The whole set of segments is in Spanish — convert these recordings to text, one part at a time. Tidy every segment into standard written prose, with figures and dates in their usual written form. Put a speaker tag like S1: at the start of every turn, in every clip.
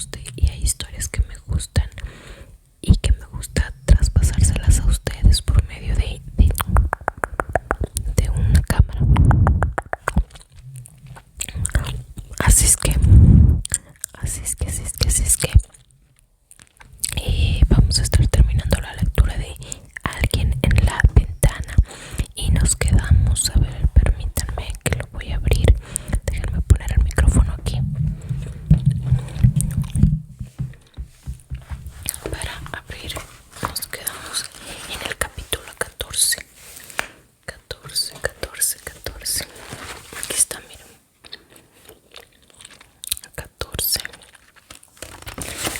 S1: guste y hay historias que me gustan y que me gusta traspasárselas a ustedes por medio de una cámara. Así es que vamos a estar terminando la lectura de Alguien en la ventana y nos quedamos, a ver, permítanme que lo voy a abrir, déjenme poner el micrófono aquí para abrir. Nos quedamos en el capítulo 14. Aquí está, miren, 14.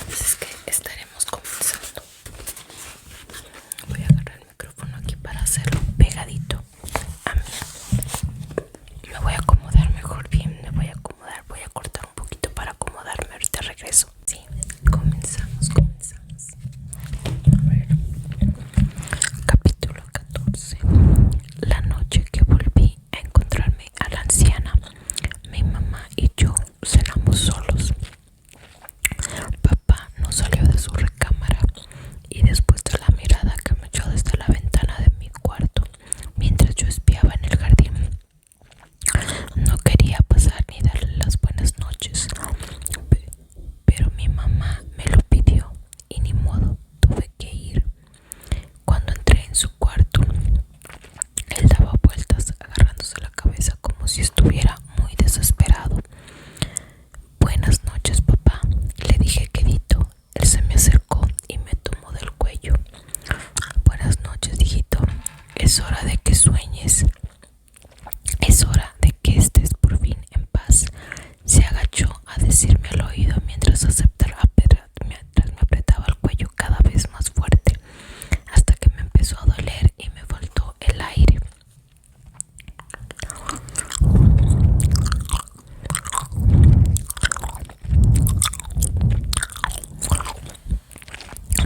S1: Así es que estaremos comenzando. Voy a agarrar el micrófono aquí para hacerlo pegadito a mí. Me voy a acomodar mejor, bien, me voy a acomodar. Voy a cortar un poquito para acomodarme. Ahorita regreso. Sí, comenzamos. A ver. Capítulo 14. La noche que volví a encontrarme a la anciana, mi mamá y yo cenamos solos. Papá no salió de su recámara y después de la mirada que me echó desde la ventana de mi cuarto mientras yo espiaba en el jardín, no quería pasar ni darle las buenas noches, pero mi mamá me lo pidió y ni modo, tuve que ir. Cuando entré en su cuarto, él daba vueltas agarrándose la cabeza como si estuviera muy desesperado. Buenas noches, papá, le dije quedito. Él se me acercó y me tomó del cuello. Buenas noches, hijito. Es hora de que sueñes. Es hora de que estés por fin en paz. Se agachó a decirme al oído mientras me apretaba el cuello cada vez más fuerte, hasta que me empezó a doler y me faltó el aire.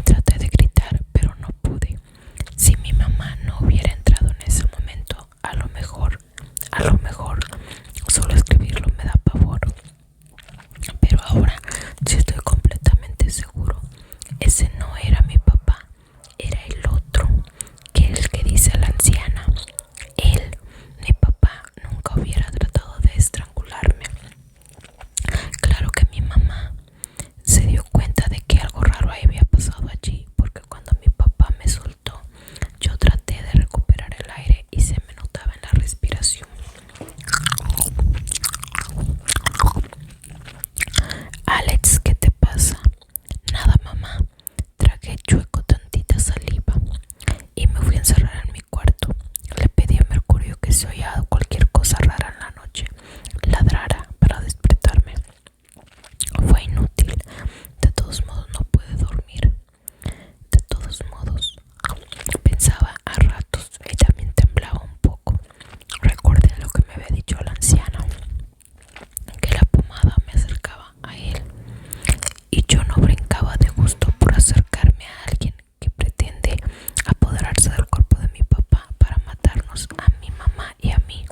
S1: Traté de gritar, pero no pude. Si mi mamá no hubiera entrado en ese momento, a lo mejor, solo escribirlo me da pavor. Pero ahora sí estoy completamente seguro. Ese no era mi papá, era el otro, el que dice la anciana. Él, mi papá, nunca hubiera tratado de estrangularme. Claro que mi mamá se dio cuenta de que algo raro había pasado allí, porque cuando mi papá me soltó, yo traté de recuperar el aire y se me notaba en la respiración. Alex, ¿qué te pasa? Nada, mamá. Tragué chueco tantita saliva y me fui a encerrar en mi cuarto. Le pedí a Mercurio que si oía cualquier cosa rara en la noche, ladrara para despertarme. Fue inútil. De todos modos no pude dormir. De todos modos pensaba a ratos y también temblaba un poco. Recordé lo que me había dicho la anciana, que la pomada me acercaba a él, y yo no brincaba de gusto por acercarme a alguien que pretende apoderarse del cuerpo de mi papá para matarnos a mi mamá y a mí.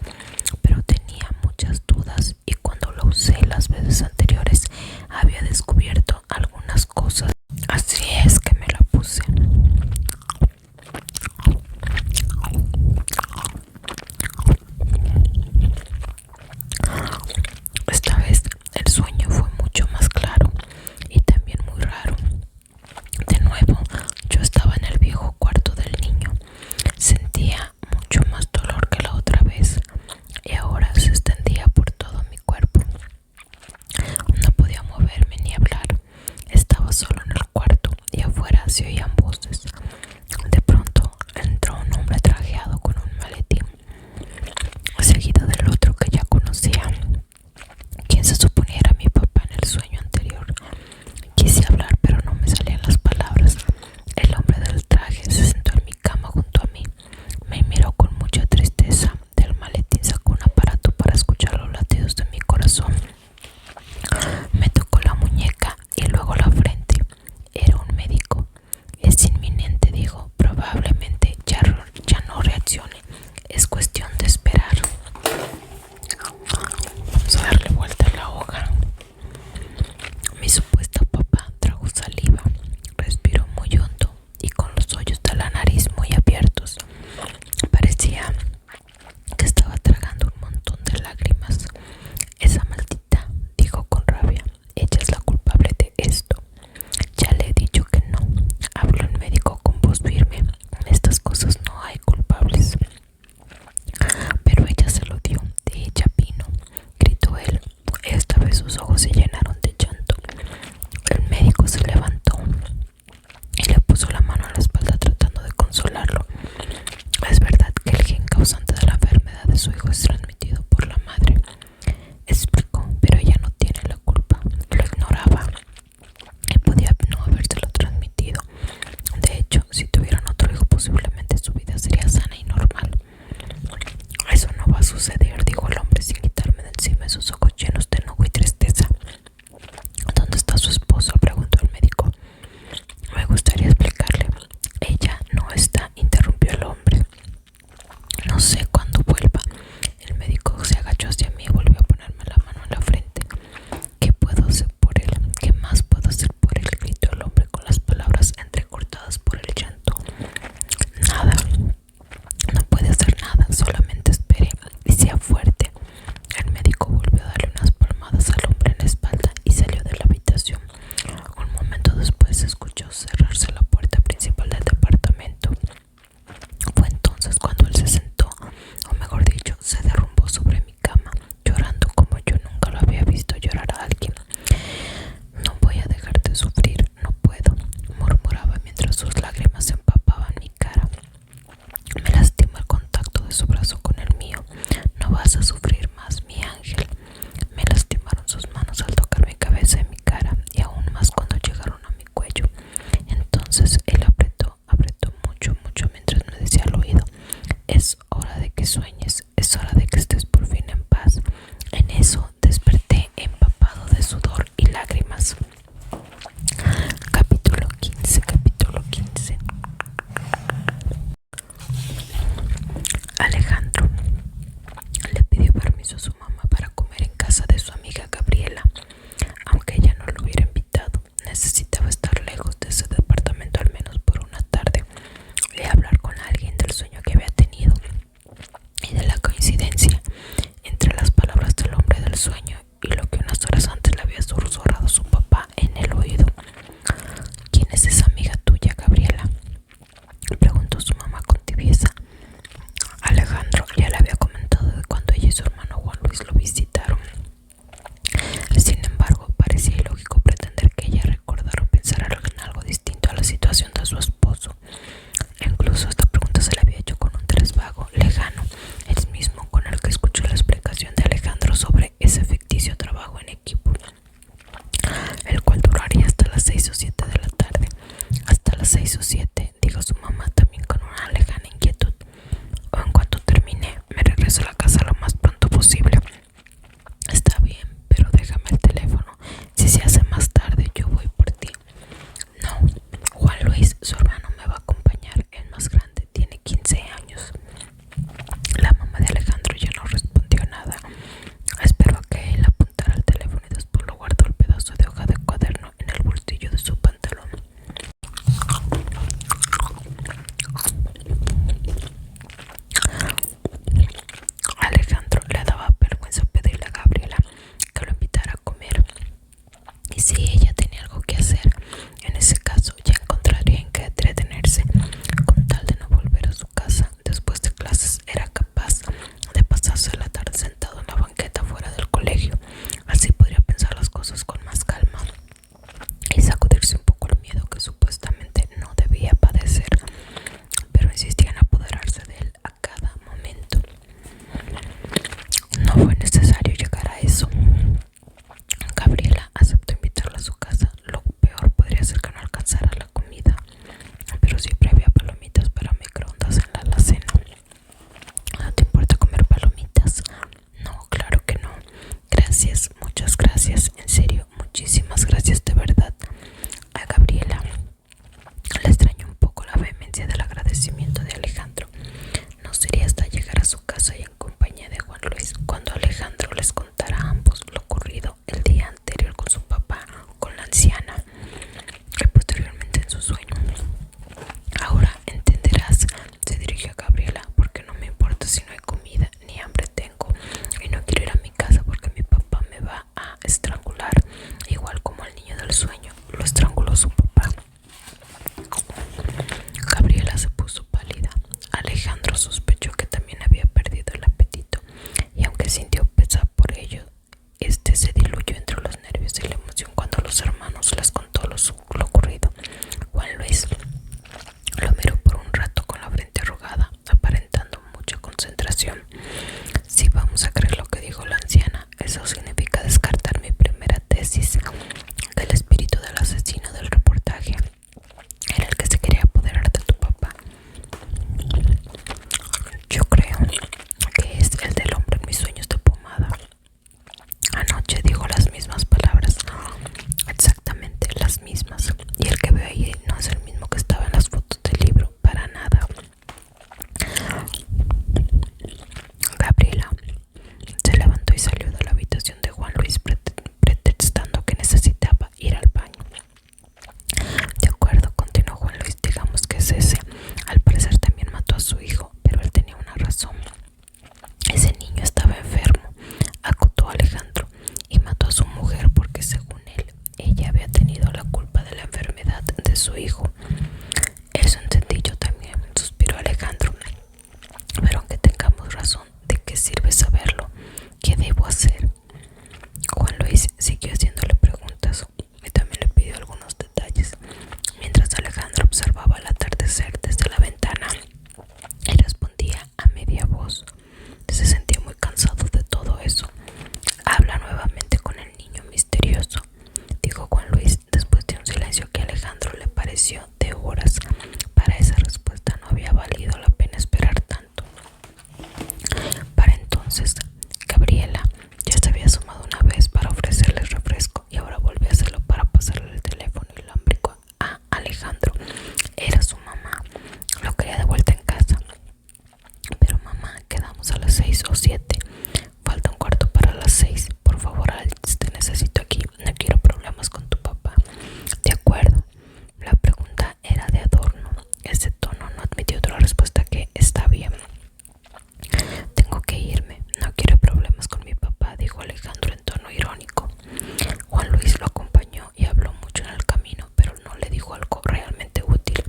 S1: Pero tenía muchas dudas y cuando lo usé las veces anteriores había descubierto algunas cosas. Así es que me la puse. Esta vez el sueño fue mucho más claro y también muy raro. De nuevo, yo estaba en el viejo cuarto del niño. Sentía mucho más dolor que la otra vez y ahora se extendía por todo mi cuerpo. No podía moverme ni hablar. Estaba solo en el mismas. Y el que veo ahí no es el mismo que estaba en las fotos del libro, para nada. Gabriela se levantó y salió de la habitación de Juan Luis pretextando que necesitaba ir al baño. De acuerdo, continuó Juan Luis, digamos que es ese. Al parecer también mató a su hijo, pero él tenía una razón. Ese niño estaba enfermo, acotó Alejandro, y mató a su mujer porque según él, ella había tenido la culpa de la enfermedad de su hijo. Eso entendí yo también, suspiró Alejandro. Pero aunque tengamos razón, ¿de qué sirve saberlo? ¿Qué debo hacer? Juan Luis siguió haciéndole preguntas y también le pidió algunos detalles, mientras Alejandro observaba el atardecer desde la ventana y respondía a media voz. Se sentía muy cansado de todo eso. Habla nuevamente con el niño misterioso, dijo Juan Luis después de un silencio que a Alejandro le pareció de horas. Para esa respuesta no había valido la pena esperar tanto. Para entonces, Gabriela ya se había sumado una vez para ofrecerle refresco y ahora volvió a hacerlo para pasarle el teléfono inalámbrico a Alejandro. Era su mamá. Lo quería de vuelta en casa. Pero mamá, quedamos a las 6 o 7. Falta un cuarto para las 6. Por favor, Alex, te necesito aquí. No quiero problemas con tu papá. De acuerdo. La pregunta era de adorno. Ese tono no admitió otra respuesta que está bien. Tengo que irme. No quiero problemas con mi papá, dijo Alejandro en tono irónico. Juan Luis lo acompañó y habló mucho en el camino, pero no le dijo algo realmente útil,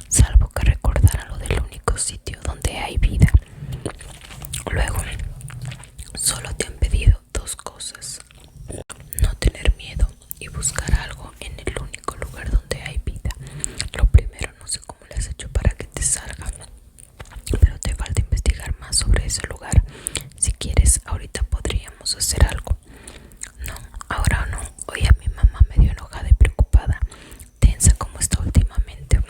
S1: salvo que recordara lo del único sitio donde hay vida. Luego, solo te han pedido dos cosas: no tener miedo y buscar algo en el único lugar donde hay vida. Lo primero no sé cómo le has hecho para que te salga, pero te falta investigar más sobre ese lugar. Si quieres, ahorita podríamos hacer algo. No, ahora no. Hoy a mi mamá medio enojada y preocupada, tensa como está últimamente.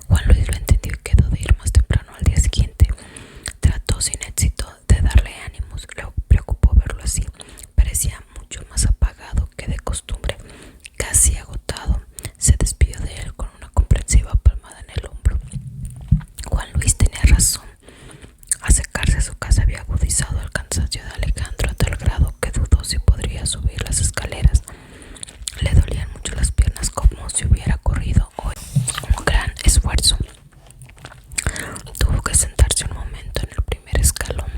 S1: Juan Luis lo entendió y quedó de ir más temprano al día siguiente. Trató sin éxito de darle ánimos. Le preocupó verlo así. Parecía mucho más apagado que de costumbre, casi agotado. Se despidió de él con una comprensiva palmada en el hombro. Juan Luis tenía razón. Acercarse a su casa había agudizado el cansancio de Alejandro a tal grado que dudó si podría subir las escaleras. Le dolían mucho las piernas, como si hubiera corrido hoy un gran esfuerzo. Tuvo que sentarse un momento en el primer escalón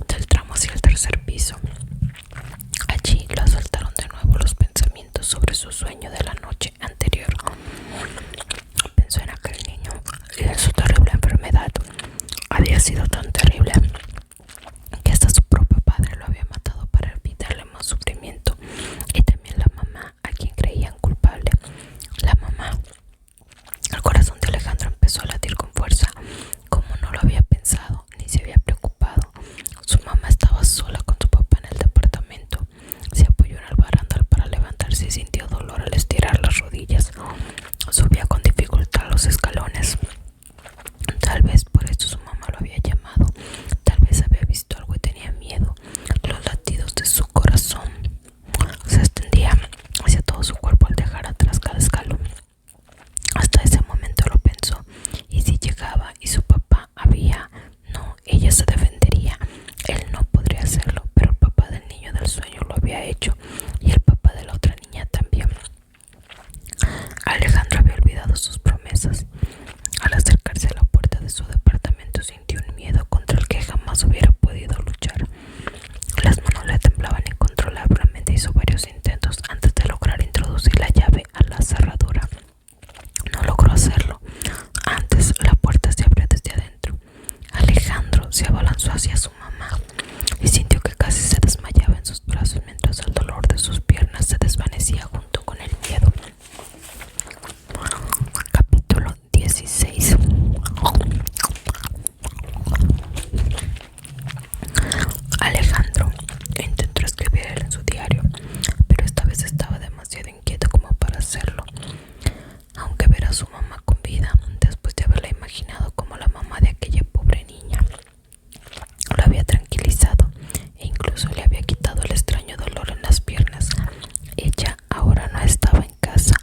S1: del tramo hacia el tercer piso. Allí lo asaltaron de nuevo los pensamientos sobre su sueño de la noche anterior. Pensó en aquel niño y en su terrible enfermedad. Había sido tan terrible que hasta su propio padre lo había matado para evitarle más sufrimiento, y también la mamá, a quien creían culpable. La mamá. El corazón de Alejandro empezó a latir con fuerza, como no lo había pensado ni se había preocupado. Su mamá estaba sola con su papá en el departamento. Se apoyó en el barandal para levantarse y sintió dolor al estirar las rodillas. Subía con dificultad los escalones. Tal vez por eso su mamá lo había llamado. Tal vez había visto algo y tenía miedo. Los latidos de su corazón se extendían hacia todo su cuerpo al dejar atrás cada escalón. Hasta ese momento lo pensó. ¿Y si llegaba y su papá había? No, ella se defendería. Él no podría hacerlo, pero el papá del niño del sueño lo había hecho, y el papá de la otra niña también. Alejandro había olvidado sus promesas. Al acercarse a la puerta de su departamento sintió un miedo contra el que jamás hubiera podido luchar. Las manos le temblaban incontrolablemente. Hizo varios intentos antes de lograr introducir la llave a la cerradura. No logró hacerlo. Antes la puerta se abrió desde adentro. Alejandro se abalanzó hacia su mamá y sintió que casi se desmayaba en sus brazos mientras el dolor de sus piernas se desvanecía junto con el miedo. Capítulo 16. Alejandro intentó escribir en su diario, pero esta vez estaba demasiado inquieto como para hacerlo. Aunque ver a su mamá con vida, después de haberla imaginado como la mamá de aquella pobre niña, lo había tranquilizado e incluso le había quitado el extraño dolor en las piernas. Ella ahora no estaba en casa.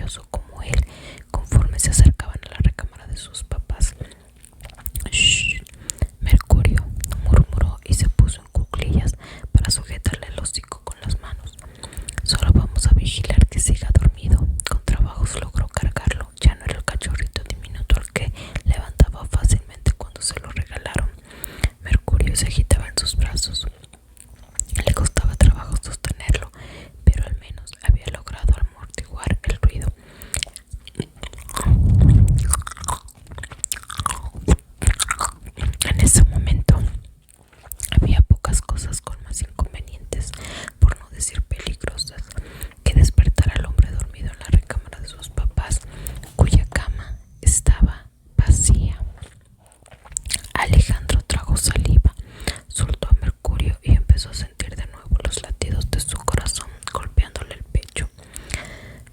S1: misterioso como él conforme se acercaban a la recámara de sus papás. «Shh, Mercurio», murmuró y se puso en cuclillas para sujetarle el hocico con las manos. «Solo vamos a vigilar que siga dormido». Con trabajos logró cargarlo. Ya no era el cachorrito diminuto al que levantaba fácilmente cuando se lo regalaron. Mercurio se agitaba en sus brazos. Le costaba trabajo sostenerlo, pero al menos había logrado amortiguar el ruido. En ese momento había pocas cosas con más inconvenientes, por no decir peligrosas, que despertar al hombre dormido en la recámara de sus papás, cuya cama estaba vacía. Alejandro tragó saliva, soltó a Mercurio y empezó a sentir de nuevo los latidos de su corazón golpeándole el pecho.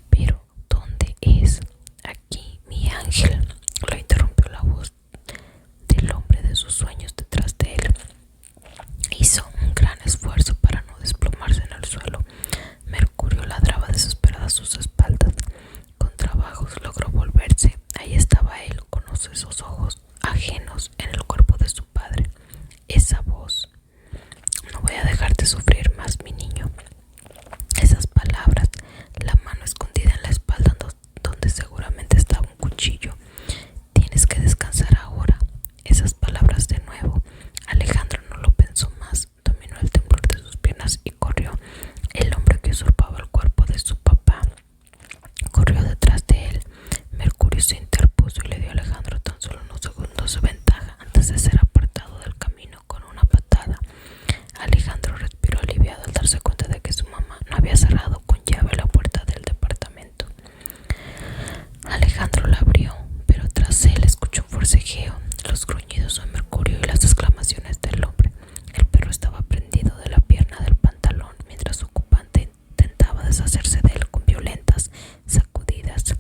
S1: «¿Pero dónde es? Aquí, mi ángel», lo interrumpió la voz del hombre de sus sueños detrás de él. Hizo un gran esfuerzo para no desplomarse en el suelo. Mercurio ladraba desesperado a sus espaldas. Con trabajos logró volverse. Ahí estaba él, con esos ojos ajenos en el cuerpo de su padre. Esa voz: «No voy a dejarte sufrir más, mi niño». Esas palabras, la mano escondida en la espalda donde seguramente estaba un cuchillo. «Tienes que descansar ahora». Esas palabras de nuevo. Alejandro no lo pensó más. Dominó el temblor de sus piernas y corrió. El hombre que usurpaba el cuerpo de su papá corrió detrás de él. Mercurio se interpuso y le dio a Alejandro tan solo unos segundos de ventaja antes de ser apartado del camino con una patada. Alejandro respiró aliviado al darse cuenta de que su mamá no había cerrado con llave la puerta del departamento. Alejandro la abrió, pero tras él escuchó un forcejeo, los gruñidos de Mercurio y las exclamaciones del hombre. El perro estaba prendido de la pierna del pantalón mientras su ocupante intentaba deshacerse de él con violentas sacudidas.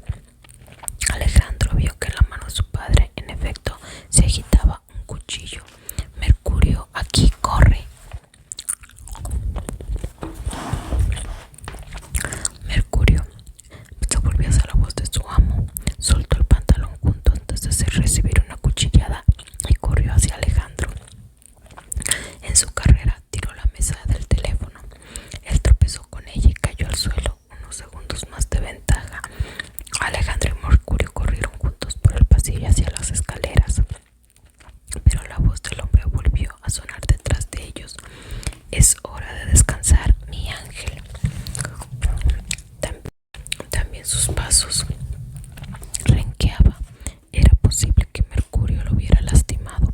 S1: Alejandro vio que en la mano de su padre, en efecto, se agitaba un cuchillo. «Mercurio, aquí, corre». Mercurio se volvió hacia la voz de su amo, soltó el pantalón junto antes de recibir una cuchillada y corrió hacia Alejandro. En su carrera tiró la mesa del teléfono. Él tropezó con ella y cayó al suelo. Unos segundos más de ventaja. Alejandro y Mercurio corrieron juntos por el pasillo hacia las escaleras, pero la voz del hombre volvió a sonar detrás de ellos. «Es hora de descansar, mi ángel». También sus pasos renqueaba. Era posible que Mercurio lo hubiera lastimado.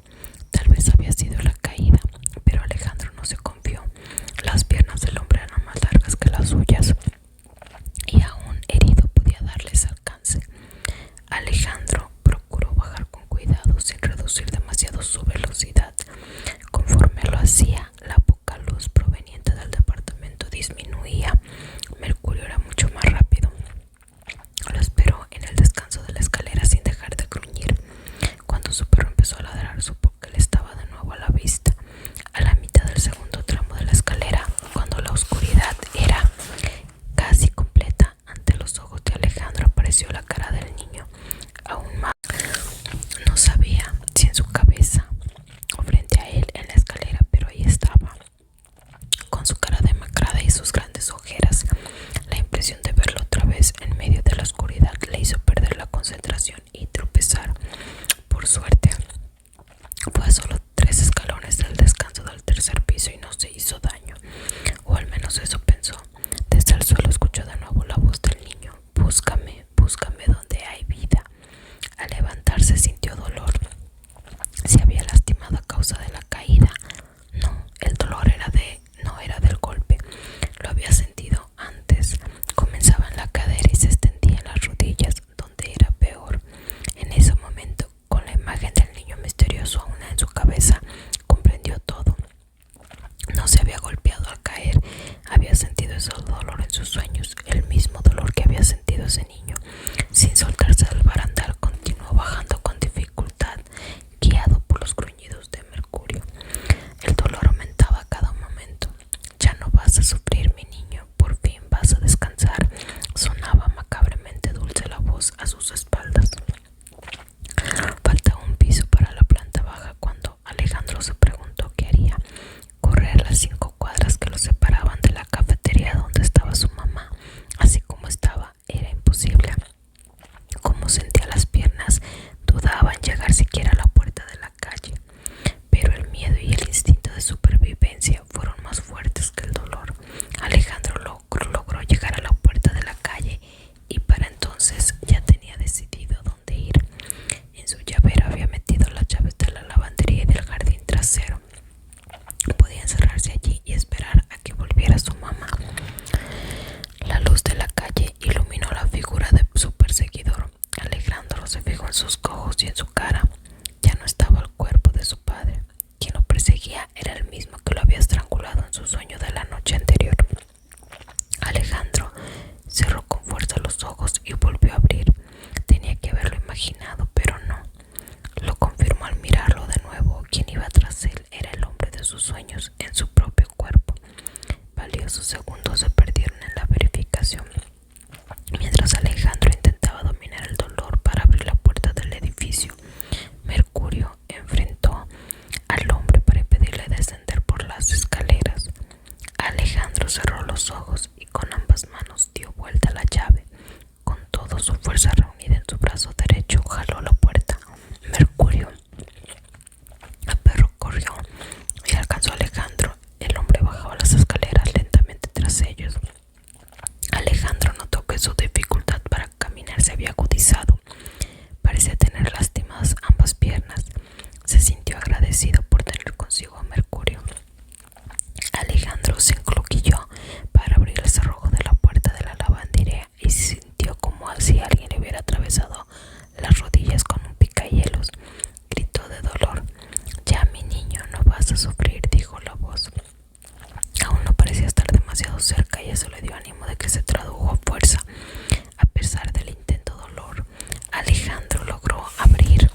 S1: Tal vez había sido la caída, pero Alejandro no se confió. Las piernas del hombre eran más largas que las suyas y aún herido podía darles alcance. Alejandro procuró bajar con cuidado sin reducir demasiado su velocidad. Conforme lo hacía, la poca luz proveniente del departamento disminuía. Mercurio era mucho más rápido. Lo esperó en el descanso de la escalera sin dejar de gruñir. Cuando su perro empezó a ladrar, supo que él estaba de nuevo a la vista. A la mitad del segundo tramo de la escalera, cuando la oscuridad era casi completa, ante los ojos de Alejandro apareció la cara del niño. Aún más, no sabía si en su cabeza o frente a él en la escalera, pero ahí estaba, con su cara demacrada y sus grandes ojeras. La impresión de verlo otra vez en medio de la oscuridad le hizo perder la concentración y tropezar. Por suerte, fue a solo 3 escalones del descanso del tercer piso y no se hizo daño, o al menos eso pensó. Desde el suelo escuchó de nuevo la voz del niño: «Búscame, búscame donde hay vida». Al levantarse sintió dolor. ¿Se había lastimado a causa de la caída? No, el dolor no era del golpe. Lo había sentido antes. Comenzaba en la cadera y se extendía en las rodillas, donde era peor. En ese momento, con la imagen del niño misterioso aún en su cabeza, comprendió todo. No se había golpeado al caer. Había sentido ese dolor en sus sueños, el mismo dolor que había sentido ese niño. Sin soltarse del barandal, continuó bajando con dificultad, guiado por los gruñidos de Mercurio. El dolor aumentaba a cada momento. «Ya no vas a sufrir, mi niño, por fin vas a descansar», sonaba macabremente dulce y volvió a abrir. Tenía que haberlo imaginado, pero no. Lo confirmó al mirarlo de nuevo. Quien iba tras él era el hombre de sus sueños en su propio cuerpo. Valiosos segundos se perdieron en la verificación. Mientras Alejandro intentaba dominar el dolor para abrir la puerta del edificio, Mercurio enfrentó al hombre para impedirle descender por las escaleras. Alejandro cerró los ojos y con ambas manos dio vuelta a la llave. Con toda su fuerza reunida en su brazo derecho, jaló la puerta. Mercurio, el perro, corrió y alcanzó a Alejandro. El hombre bajaba las escaleras lentamente tras ellos. Alejandro notó que su dificultad para caminar se había agudizado. Parecía tener lastimadas ambas piernas. Se sintió agradecido por tener consigo a Mercurio. Alejandro se encloquilló para abrir el cerrojo de la puerta de la lavandería y sintió como si alguien le hubiera atravesado las rodillas con un picahielos. Gritó de dolor. «Ya, mi niño, no vas a sufrir», dijo la voz. Aún no parecía estar demasiado cerca y eso le dio ánimo de que se tradujo a fuerza. A pesar del intenso dolor, Alejandro logró abrir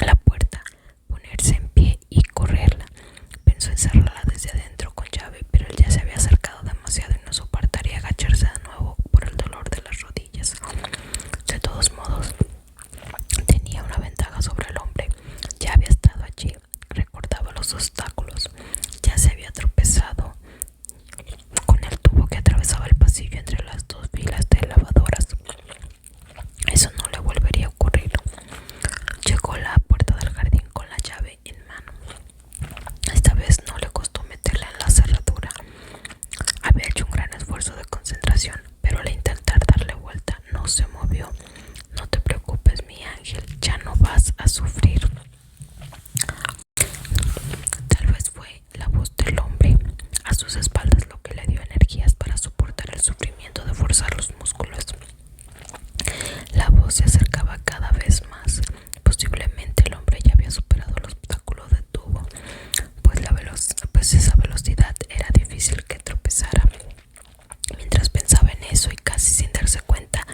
S1: la puerta, ponerse en pie y correrla. Pensó en cerrarla desde adentro con llave, pero él ya se había acercado demasiado y no soportaría agacharse de nuevo por el dolor de las rodillas. De todos modos, tenía una ventaja sobre el hombre. Ya había estado allí, recordaba los obstáculos, ya se había tropezado con el tubo que atravesaba el pasillo entre las dos filas de lavadoras. Eso no le volvería a ocurrir. Llegó a la puerta del jardín con la llave en mano. Esta vez no le costó meterla en la cerradura. Había hecho un gran esfuerzo de concentración, pero al intentar darle vuelta no se movió. «No te preocupes, mi ángel, ya no vas a sufrir». Tal vez fue la voz del hombre a sus espaldas lo que le dio energías para soportar el sufrimiento de forzar los músculos. La voz se acercaba cada vez más. Posiblemente el hombre ya había superado el obstáculo de tubo, pues esa velocidad era difícil que tropezara. Mientras pensaba en eso y casi sin darse cuenta,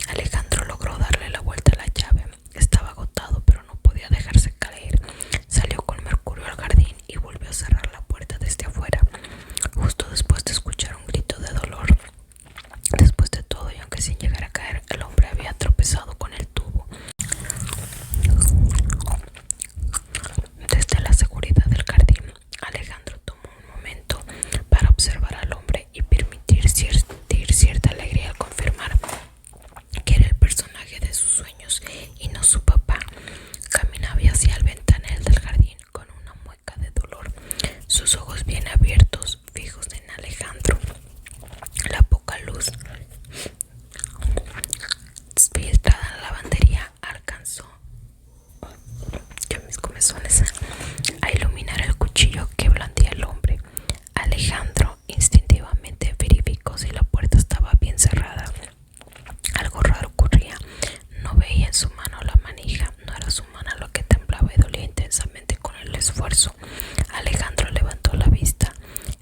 S1: Alejandro logró darle la vuelta a la llave. Estaba agotado, pero no podía dejarse caer. Salió con Mercurio al jardín y volvió a cerrar la puerta desde afuera, justo después de escuchar un grito de dolor. Después de todo, y aunque sin llegar a caer, el hombre había tropezado con el tubo. Desde la seguridad del jardín, Alejandro tomó un momento para observar al hombre y sentir cierta alegría al confirmar que era el personaje de sus sueños y no su papá. Caminaba hacia el ventanal del jardín con una mueca de dolor, sus ojos bien abiertos, fijos en Alejandro. La poca luz filtrada en la lavandería alcanzó mis comezones a iluminar el cuchillo que blandía el hombre. Alejandro instintivamente verificó si la puerta estaba bien cerrada. Algo raro ocurría. No veía en su mano la manija. No era su mano lo que temblaba y dolía intensamente con el esfuerzo. Alejandro levantó la vista.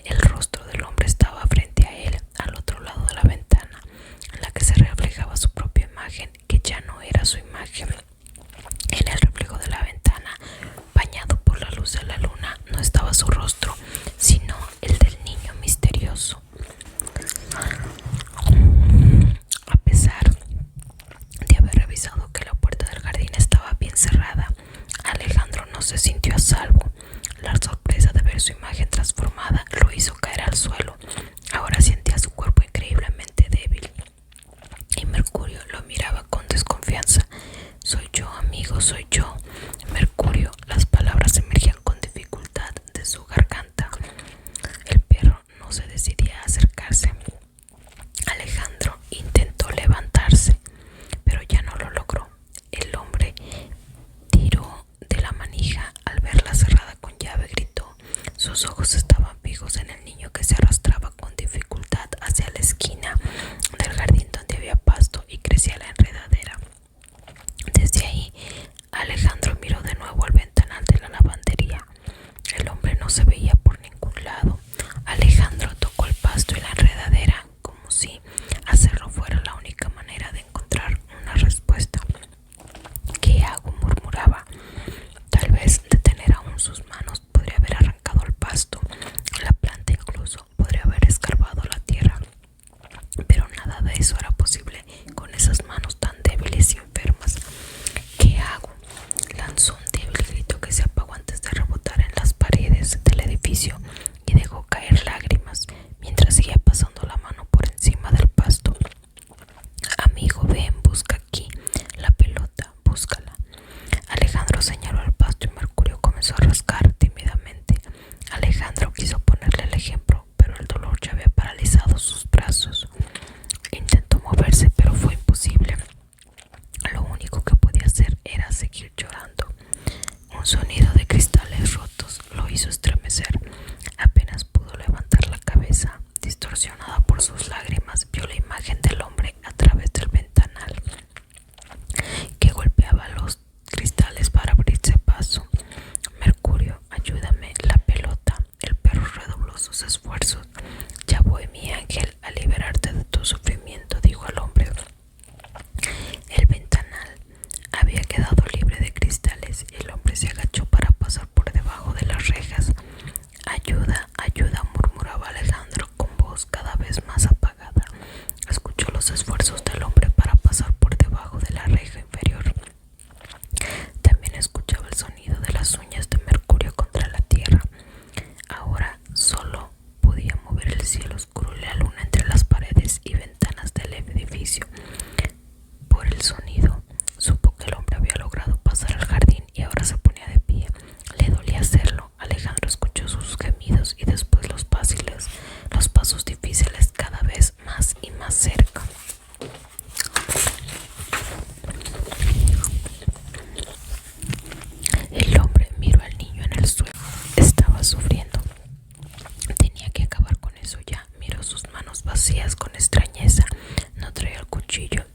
S1: El rostro del hombre estaba frente a él, al otro lado de la ventana, en la que se reflejaba su propia imagen, que ya no era su imagen. En el reflejo de la ventana, bañado por la luz de la luna, no estaba su rostro, sino el del niño misterioso. A pesar de haber revisado que la puerta del jardín estaba bien cerrada, Alejandro no se sintió a salvo. La sorpresa de ver su imagen transformada lo hizo caer al suelo. Ahora sentía su cuerpo increíblemente débil y Mercurio lo miraba con desconfianza. «Soy yo, amigo, soy yo, Mercurio». Las palabras emergían con dificultad de su garganta. El perro no se decidía a acercarse. Alejandro intentó levantarse, pero ya no lo logró. El hombre tiró de la manija. Al verla cerrada con llave, gritó. Sus ojos estaban fijos en el niño que se arrastraba con dificultad hacia la esquina del jardín donde había pasto y crecía la enredadera. Desde ahí, Alejandro miró de nuevo al ventanal de la lavandería. El hombre no se veía por ningún lado. Alejandro tocó el pasto y la enredadera como si hacerlo fuera la única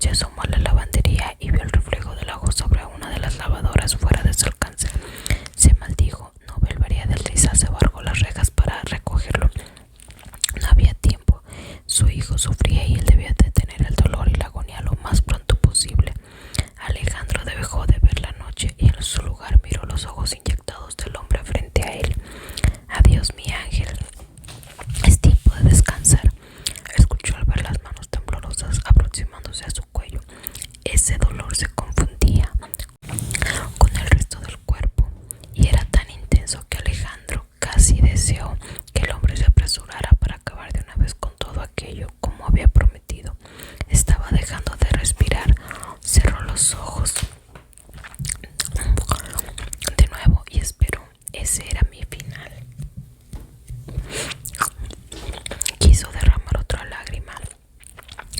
S1: Se asomó a la lavandería y vio el reflejo del agua sobre una de las lavadoras fuera de su alcance. Se maldijo, no volvería de risa, se abarcó las rejas para recogerlo. No había tiempo. Su hijo sufría y él debía detener el dolor y la agonía lo más pronto posible. Alejandro dejó de ver la noche y en su lugar miró los ojos inyectados del hombre frente a él. Adiós, mi ángel. Es tiempo de descansar. Escuchó al ver las manos temblorosas aproximándose a su cuello. Ese dolor se confundía con el resto del cuerpo y era tan intenso que Alejandro casi deseó que el hombre se apresurara para acabar de una vez con todo aquello como había prometido. Estaba dejando de respirar. Cerró los ojos de nuevo y esperó. Ese era mi final. Quiso derramar otra lágrima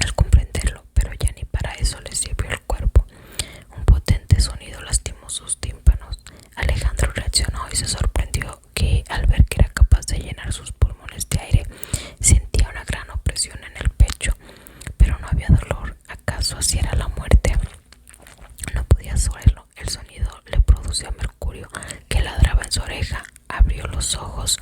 S1: al comprenderlo, pero ya ni para eso le sirvió el cuerpo. Un potente sonido lastimó sus tímpanos. Alejandro reaccionó y se sorprendió que, al ver que era capaz de llenar sus pulmones de aire, sentía una gran opresión en el pecho, pero no había dolor. ¿Acaso así era la muerte? No podía saberlo. El sonido le producía mercurio que ladraba en su oreja. Abrió los ojos.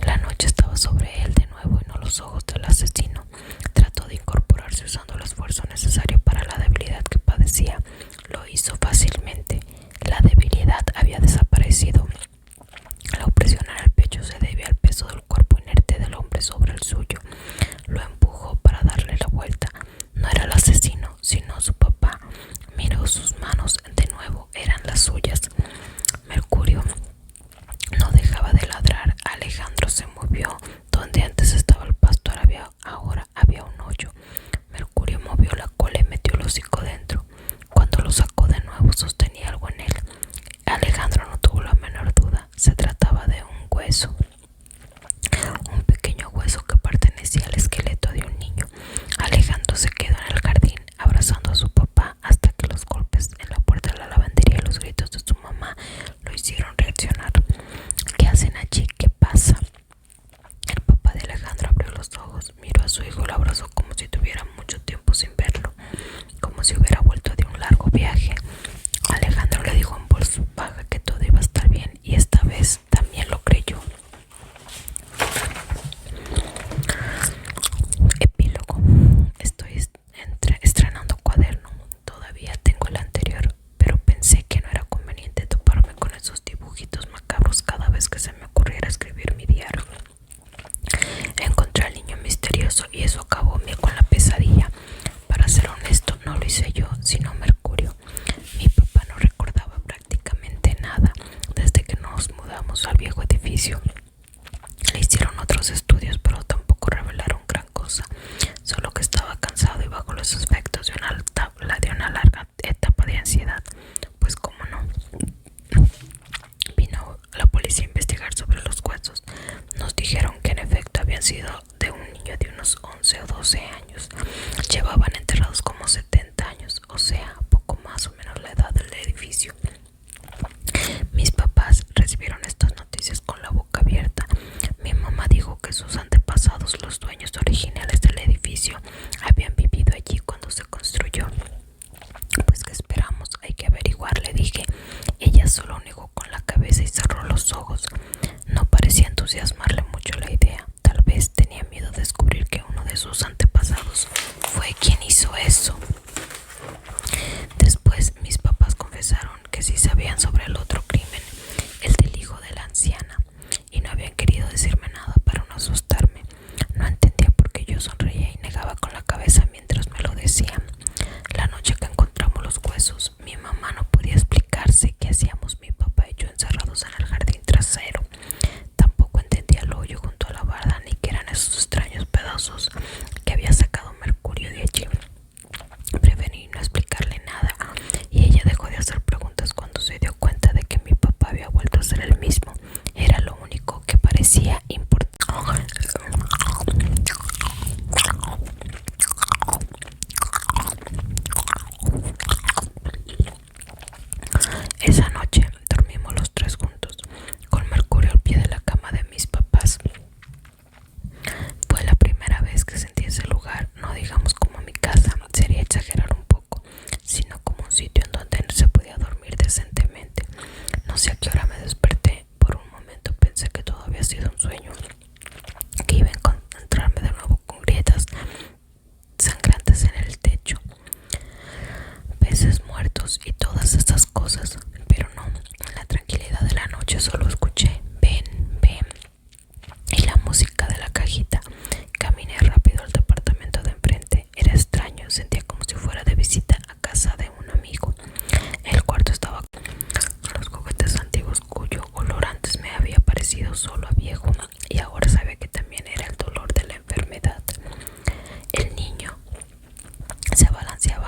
S1: La noche estaba sobre él de nuevo y no los ojos del asesino. Trató de incorporarse usando el esfuerzo necesario para la debilidad que padecía. Lo hizo fácilmente. La debilidad había desaparecido. La opresión en el pecho se debía al peso del cuerpo inerte del hombre sobre el suyo. Lo empujó para darle la vuelta. No era el asesino, sino su papá. Miró sus manos de nuevo, eran las suyas. Mercurio no dejaba de ladrar. Alejandro se movió. Donde antes estaba el pasto, ahora había un hoyo. Mercurio movió la cola y metió el hocico dentro. Cuando lo sacó de nuevo, sostenía algo en él. Alejandro no tuvo la menor duda. Se trataba de un hueso. Un pequeño hueso que pertenecía al esqueleto de un niño. Alejandro se quedó en el jardín, abrazando a su papá, hasta que los golpes en la puerta de la lavandería y los gritos de su mamá lo hicieron reaccionar. ¿Qué hacen allí? ¿Qué pasa? El papá de Alejandro abrió los ojos, miró a su hijo y lo abrazó como si tuviera mucho tiempo sin verlo, como si hubiera vuelto de un largo viaje. Alejandro le dijo en voz baja que todo iba a estar bien, y esta vez también lo creyó. Epílogo. Estoy estrenando cuaderno. Todavía tengo el anterior, pero pensé que no era conveniente toparme con esos dibujitos macabros cada vez que se me ocurriera escribir mi diario. Encontré al niño misterioso y eso acabó con la pesadilla. Para ser honesto, no lo hice yo, sino Mercurio. Mi papá no recordaba prácticamente nada desde que nos mudamos al viejo edificio. Le hicieron otros estudios, pero tampoco revelaron gran cosa, solo que estaba cansado y bajo los efectos de una larga etapa de ansiedad. Pues cómo no. Vino la policía a investigar sobre los huesos. Nos dijeron que en efecto habían sido de un niño de unos 11 o 12 años. Llevaban enterrados como 70 años.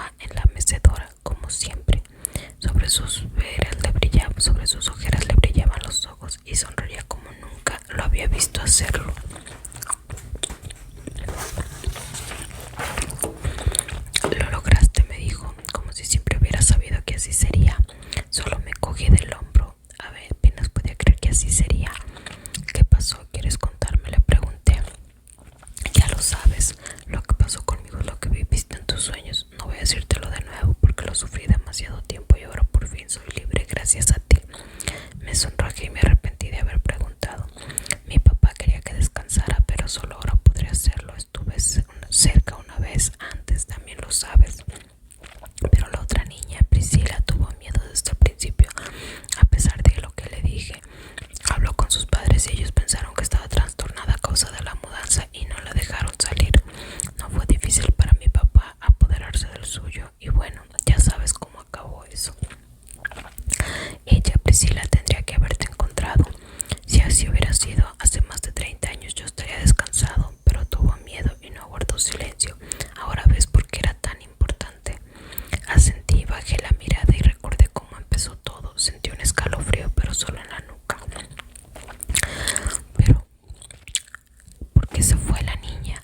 S1: sentaba en la mecedora, como siempre. Sobre sus ojeras le brillaban los ojos y sonreía como nunca lo había visto hacerlo. Lo lograste, me dijo, como si siempre hubiera sabido que así sería. Solo me cogí del hombro. A ver, apenas podía creer que así sería. ¿Qué pasó? ¿Quieres contarme? Le pregunté. Ya lo sabes, lo que pasó conmigo es lo que viviste en tus sueños. No voy a decírtelo de nuevo porque lo sufrí demasiado tiempo y ahora por fin soy libre gracias a ti. Me sonrojé y me arrepentí de haber preguntado. Mi papá quería que descansara, pero solo ahora podré hacerlo. Estuve cerca una vez antes, también lo sabes. Pero la otra niña, Priscila, tuvo miedo desde el principio, a pesar de lo que le dije. Habló con sus padres y ellos pensaron que estaba trastornada a causa de la mudanza y no la dejaron salir. No fue difícil para mi papá apoderarse del suyo y bueno, ya sabes cómo acabó eso. Ella, Priscila, tendría que haberte encontrado. Si así hubiera sido, hace más de 30 años yo estaría descansado, pero tuvo miedo y no guardó silencio. Ahora ves por qué era tan importante. Asentí, bajé la mirada y recordé cómo empezó todo. Sentí un escalofrío, pero solo en la nuca. Pero, ¿por qué se fue la niña?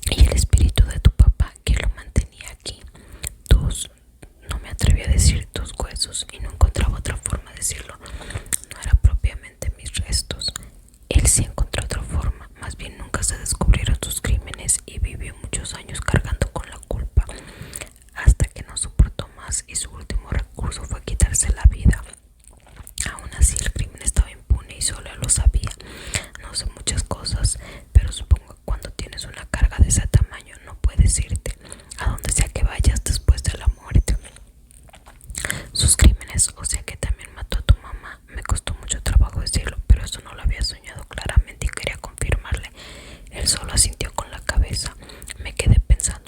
S1: Y el espíritu de tu papá, que lo mantenía aquí. No me atreví a decir tus huesos y no encontraba otra forma de decirlo. No era propiamente mis restos. Él sí encontró otra forma. Más bien nunca se descubrieron sus crímenes y vivió muchos años cargando con la culpa. Hasta que no soportó más y su último recurso fue quitarse la vida. Aún así el crimen estaba impune y solo él lo sabía. No sé muchas cosas, pero supongo que cuando tienes una carga de ese tamaño no puedes irte a donde sea que vayas después de la muerte. Sus crímenes, o sea que también mató a tu mamá. Me costó mucho trabajo decirlo, pero eso no lo había soñado claramente y quería confirmarle. Él solo asintió con la cabeza. Me quedé pensando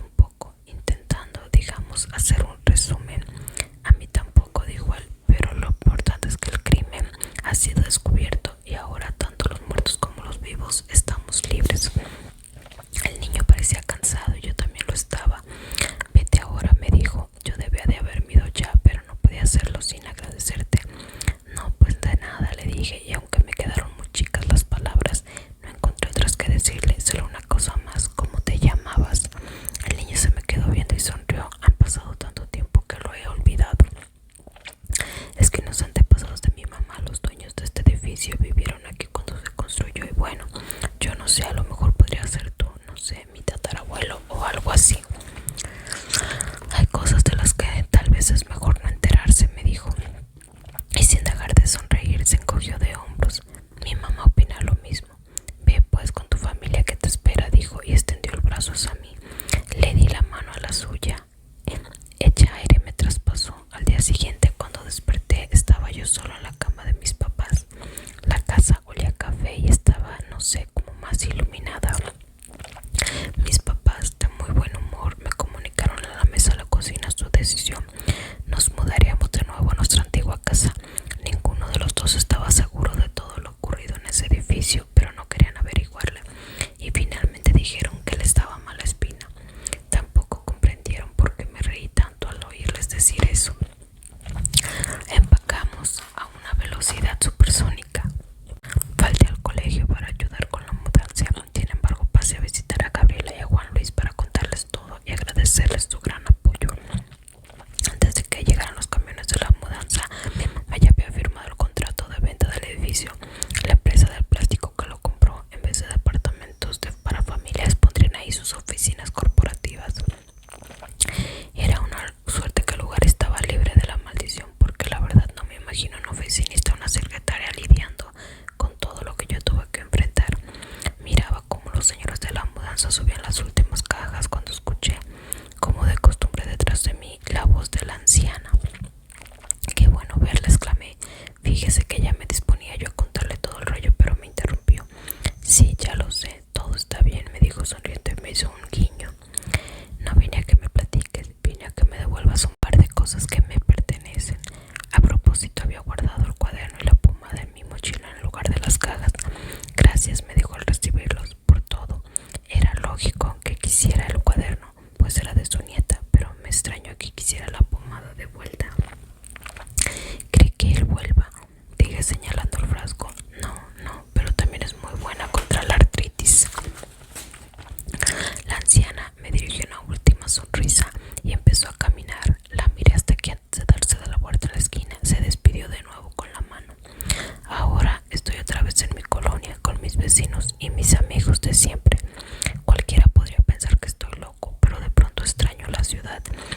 S1: ciudad